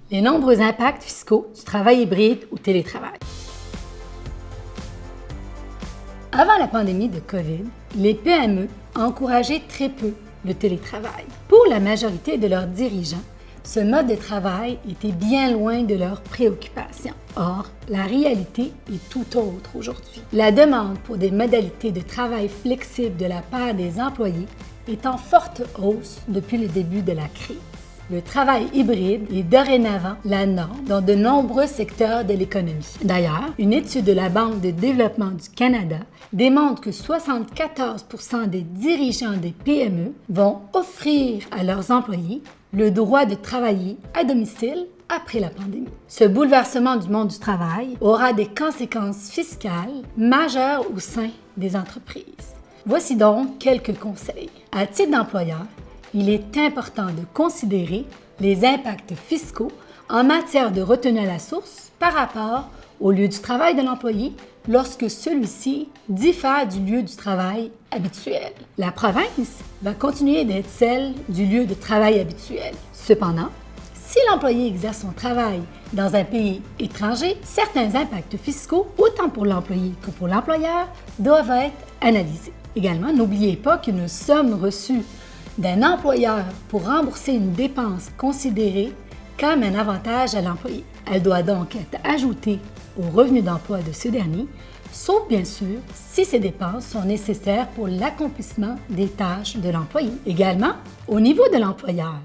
Les nombreux impacts fiscaux du travail hybride ou télétravail. Avant la pandémie de COVID, les PME encourageaient très peu le télétravail. Pour la majorité de leurs dirigeants, ce mode de travail était bien loin de leurs préoccupations. Or, la réalité est tout autre aujourd'hui. La demande pour des modalités de travail flexibles de la part des employés est en forte hausse depuis le début de la crise. Le travail hybride est dorénavant la norme dans de nombreux secteurs de l'économie. D'ailleurs, une étude de la Banque de développement du Canada démontre que 74% des dirigeants des PME vont offrir à leurs employés le droit de travailler à domicile après la pandémie. Ce bouleversement du monde du travail aura des conséquences fiscales majeures au sein des entreprises. Voici donc quelques conseils. À titre d'employeur, il est important de considérer les impacts fiscaux en matière de retenue à la source par rapport au lieu du travail de l'employé lorsque celui-ci diffère du lieu du travail habituel. La province va continuer d'être celle du lieu de travail habituel. Cependant, si l'employé exerce son travail dans un pays étranger, certains impacts fiscaux, autant pour l'employé que pour l'employeur, doivent être analysés. Également, n'oubliez pas qu'une somme reçue d'un employeur pour rembourser une dépense considérée comme un avantage à l'employé. Elle doit donc être ajoutée au revenu d'emploi de ce dernier, sauf bien sûr si ces dépenses sont nécessaires pour l'accomplissement des tâches de l'employé. Également, au niveau de l'employeur,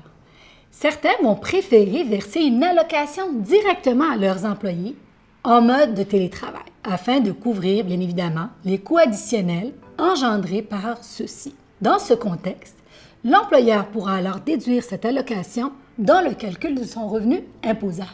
certains vont préférer verser une allocation directement à leurs employés en mode de télétravail, afin de couvrir bien évidemment les coûts additionnels engendrés par ceux-ci. Dans ce contexte, l'employeur pourra alors déduire cette allocation dans le calcul de son revenu imposable.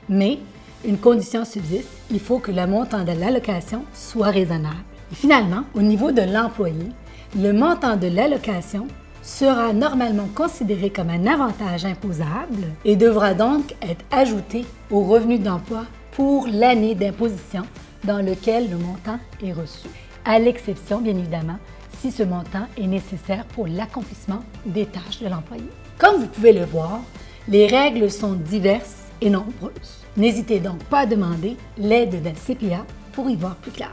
Mais une condition subsiste, il faut que le montant de l'allocation soit raisonnable. Et finalement, au niveau de l'employé, le montant de l'allocation sera normalement considéré comme un avantage imposable et devra donc être ajouté au revenu d'emploi pour l'année d'imposition dans lequel le montant est reçu, à l'exception, bien évidemment, si ce montant est nécessaire pour l'accomplissement des tâches de l'employé. Comme vous pouvez le voir, les règles sont diverses et nombreuses. N'hésitez donc pas à demander l'aide d'un CPA pour y voir plus clair.